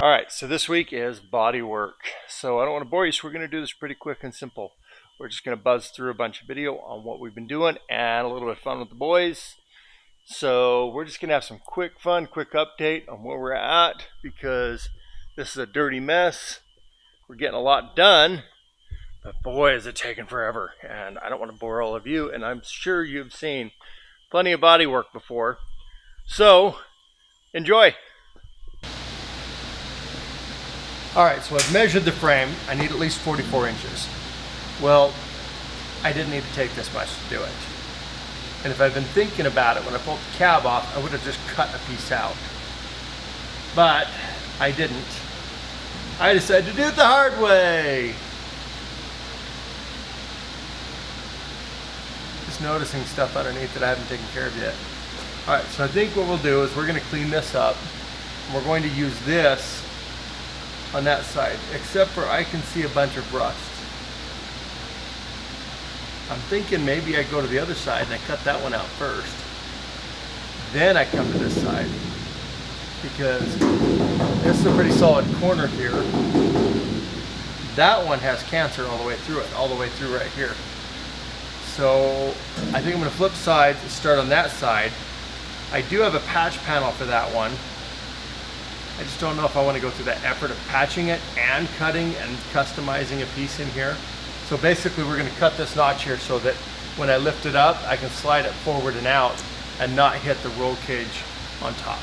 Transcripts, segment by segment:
All right, so this week is body work. So I don't want to bore you, so we're going to do this pretty quick and simple. We're just going to buzz through a bunch of video on what we've been doing and a little bit of fun with the boys. So we're just going to have some quick update on where we're at, because this is a dirty mess. We're getting a lot done, but boy, is it taking forever. And I don't want to bore all of you, and I'm sure you've seen plenty of body work before. So enjoy. Alright, so I've measured the frame. I need at least 44 inches. Well, I didn't need to take this much to do it. And if I'd been thinking about it when I pulled the cab off, I would have just cut a piece out. But I didn't. I decided to do it the hard way. Just noticing stuff underneath that I haven't taken care of yet. Alright, so I think what we'll do is we're going to clean this up. And we're going to use this on that side, except for I can see a bunch of rust. I'm thinking maybe I go to the other side and I cut that one out first. Then I come to this side, because this is a pretty solid corner here. That one has cancer all the way through it, all the way through right here. So I think I'm going to flip sides and start on that side. I do have a patch panel for that one. I just don't know if I want to go through that effort of patching it and cutting and customizing a piece in here. So basically we're going to cut this notch here so that when I lift it up, I can slide it forward and out and not hit the roll cage on top.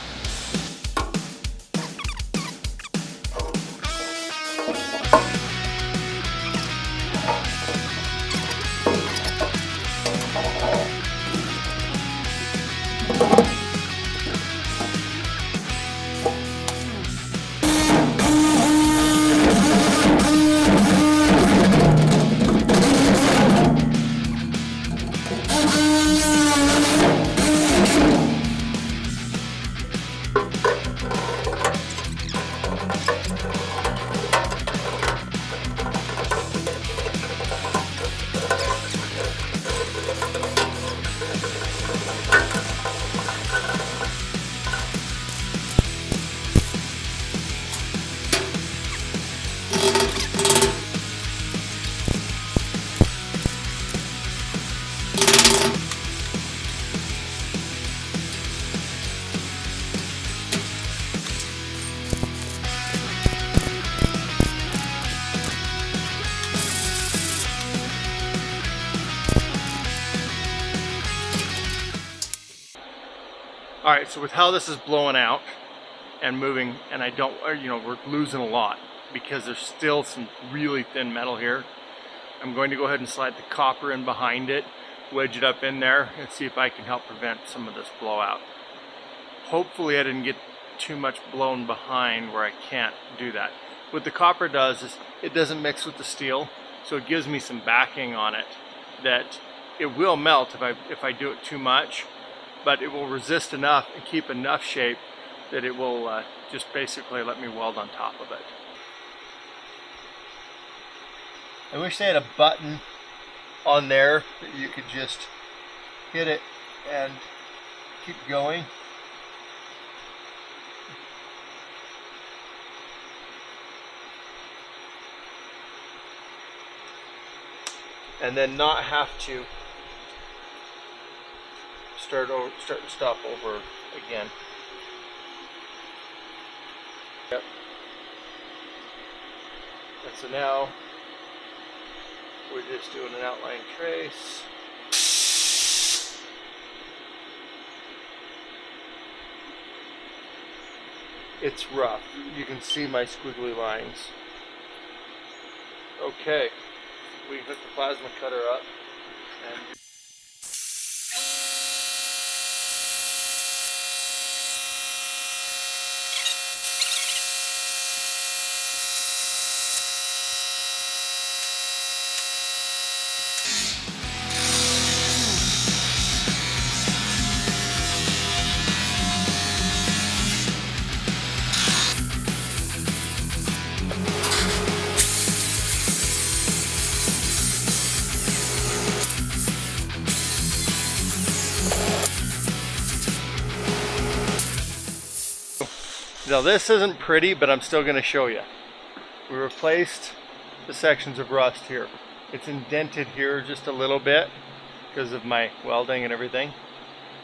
Alright, so with how this is blowing out and moving, and we're losing a lot because there's still some really thin metal here. I'm going to go ahead and slide the copper in behind it, wedge it up in there, and see if I can help prevent some of this blowout. Hopefully I didn't get too much blown behind where I can't do that. What the copper does is it doesn't mix with the steel, so it gives me some backing on it that it will melt if I do it too much. But it will resist enough and keep enough shape that it will just basically let me weld on top of it. I wish they had a button on there that you could just hit it and keep going. And then not have to start and stop over again. Yep. And so now we're just doing an outline trace. It's rough. You can see my squiggly lines. Okay, we hook the plasma cutter up and Now this isn't pretty, but I'm still going to show you. We replaced the sections of rust here. It's indented here just a little bit because of my welding and everything.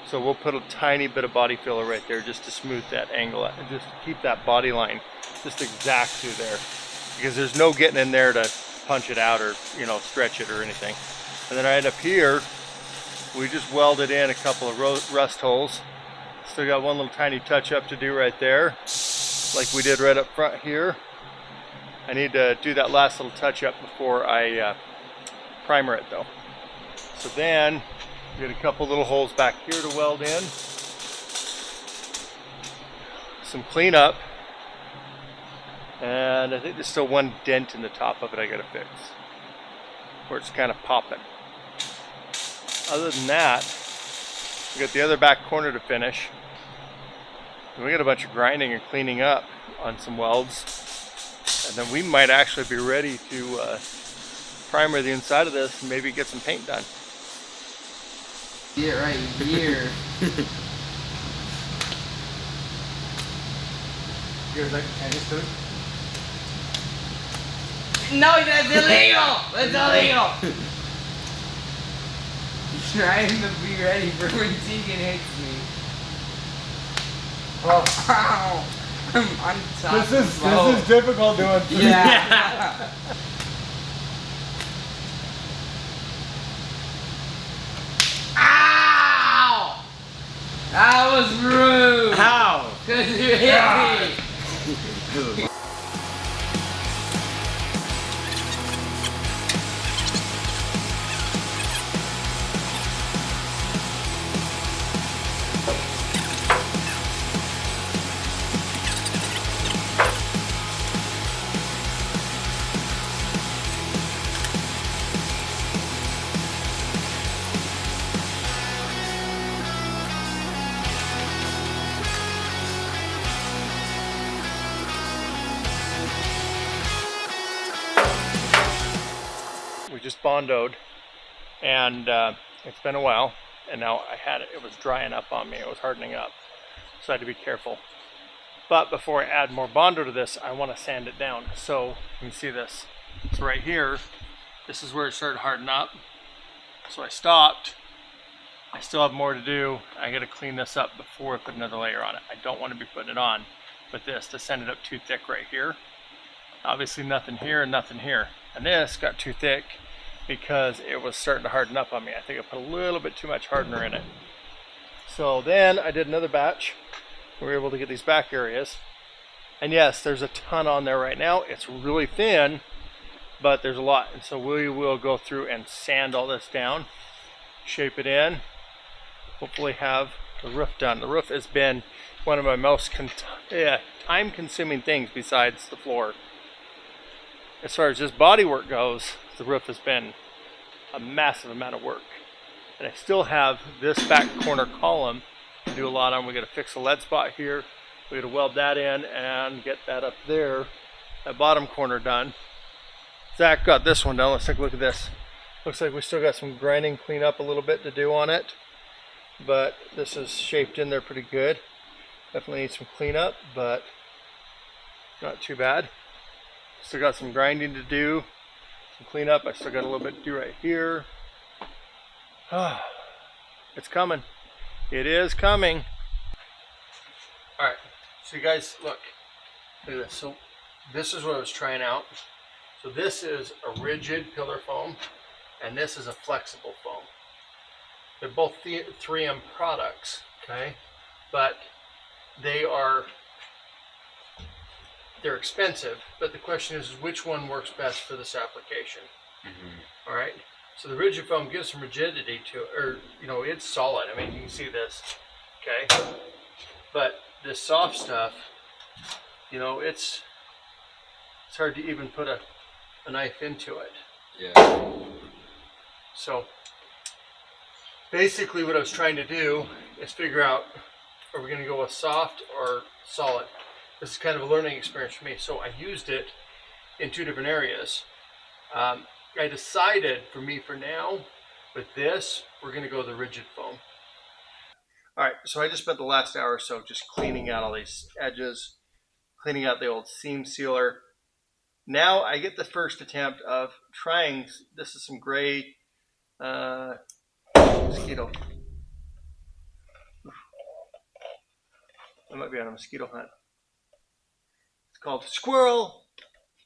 So we'll put a tiny bit of body filler right there just to smooth that angle and just to keep that body line just exact through there. Because there's no getting in there to punch it out or, you know, stretch it or anything. And then right up here, we just welded in a couple of rust holes. Still got one little tiny touch up to do right there, like we did right up front here. I need to do that last little touch up before I primer it though. So then, we got a couple little holes back here to weld in. Some cleanup. And I think there's still one dent in the top of it I gotta fix, where it's kind of popping. Other than that, we got the other back corner to finish. And we got a bunch of grinding and cleaning up on some welds. And then we might actually be ready to primer the inside of this and maybe get some paint done. Get right here. You guys like the Chinese food? No, that's illegal! That's illegal! Trying to be ready for when Teegan hits me. Oh, ow! I'm on top This is difficult doing food. Yeah. Ow! That was rude! How? Because you hit me! Just bondoed, and it's been a while, and now it was drying up on me, it was hardening up, so I had to be careful. But before I add more bondo to this, I want to sand it down. So you can see this. So right here, this is where it started hardening up, so I stopped. I still have more to do. I got to clean this up before I put another layer on it. I don't want to be putting it on with this to sand it up too thick right here. Obviously nothing here and nothing here, and this got too thick because it was starting to harden up on me. I think I put a little bit too much hardener in it. So then I did another batch. We were able to get these back areas. And yes, there's a ton on there right now. It's really thin, but there's a lot. And so we will go through and sand all this down, shape it in, hopefully have the roof done. The roof has been one of my most time-consuming things besides the floor. As far as just body work goes, the roof has been a massive amount of work. And I still have this back corner column to do a lot on. We got to fix the lead spot here. We got to weld that in and get that up there, that bottom corner done. Zach got this one done. Let's take a look at this. Looks like we still got some grinding, clean up a little bit to do on it, but this is shaped in there pretty good. Definitely needs some cleanup, but not too bad. Still got some grinding to do, some cleanup. I still got a little bit to do right here. It's coming. It is coming. All right, so you guys, look at this. So this is what I was trying out. So this is a rigid pillar foam, and this is a flexible foam. They're both 3M products, okay? But they're expensive, but the question is which one works best for this application. All right, so the rigid foam gives some rigidity to it, or it's solid. I mean, you can see this, okay? But this soft stuff, it's hard to even put a knife into it. Yeah. So basically what I was trying to do is figure out, are we going to go with soft or solid? This is kind of a learning experience for me. So I used it in 2 different areas. I decided for now, with this, we're going to go the rigid foam. All right, so I just spent the last hour or so just cleaning out all these edges, cleaning out the old seam sealer. Now I get the first attempt of trying, this is some gray mosquito. I might be on a mosquito hunt. It's called squirrel.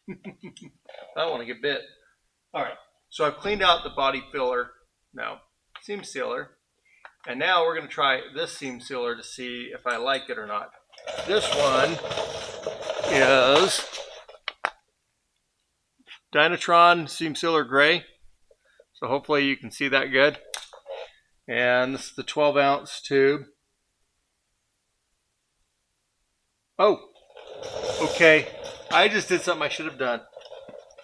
I don't want to get bit. All right, so I've cleaned out the body filler now, seam sealer, and now we're going to try this seam sealer to see if I like it or not. This one is Dynatron seam sealer gray, so hopefully you can see that good. And this is the 12-ounce tube. Oh, okay. I just did something I should have done.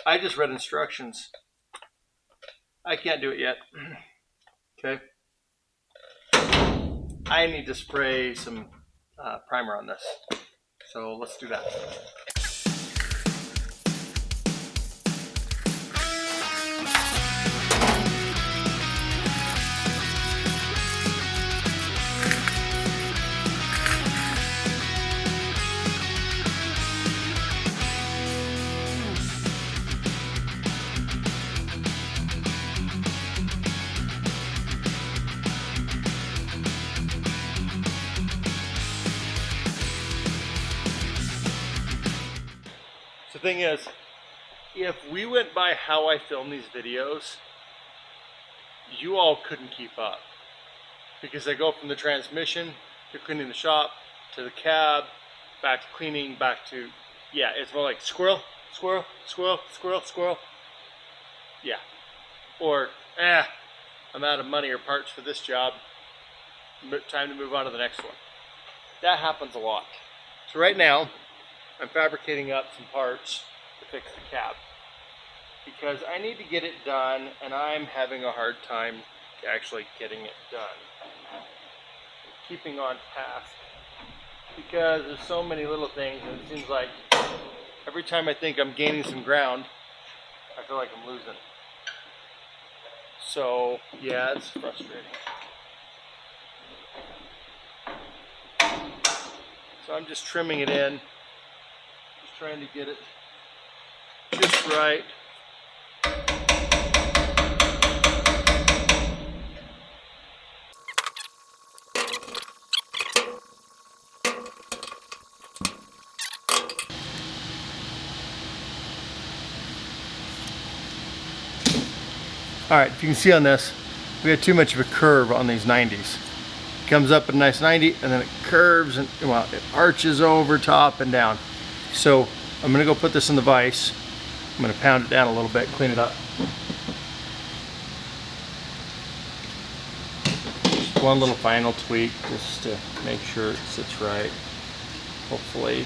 I just read instructions. I can't do it yet. Okay. I need to spray some primer on this. So let's do that. The thing is, if we went by how I film these videos, you all couldn't keep up. Because I go from the transmission to cleaning the shop, to the cab, back to cleaning, back to, yeah, it's more like squirrel, squirrel, squirrel, squirrel, squirrel. Yeah. Or, I'm out of money or parts for this job. Time to move on to the next one. That happens a lot. So right now, I'm fabricating up some parts to fix the cab because I need to get it done and I'm having a hard time actually getting it done. Keeping on task because there's so many little things and it seems like every time I think I'm gaining some ground, I feel like I'm losing. So yeah, it's frustrating. So I'm just trimming it in. Trying to get it just right. All right, if you can see on this, we had too much of a curve on these 90s. It comes up at a nice 90 and then it curves and, well, it arches over top and down. So I'm gonna go put this in the vise. I'm gonna pound it down a little bit, clean it up. Just one little final tweak just to make sure it sits right, hopefully.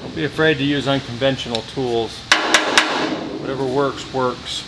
Don't be afraid to use unconventional tools. Whatever works, works.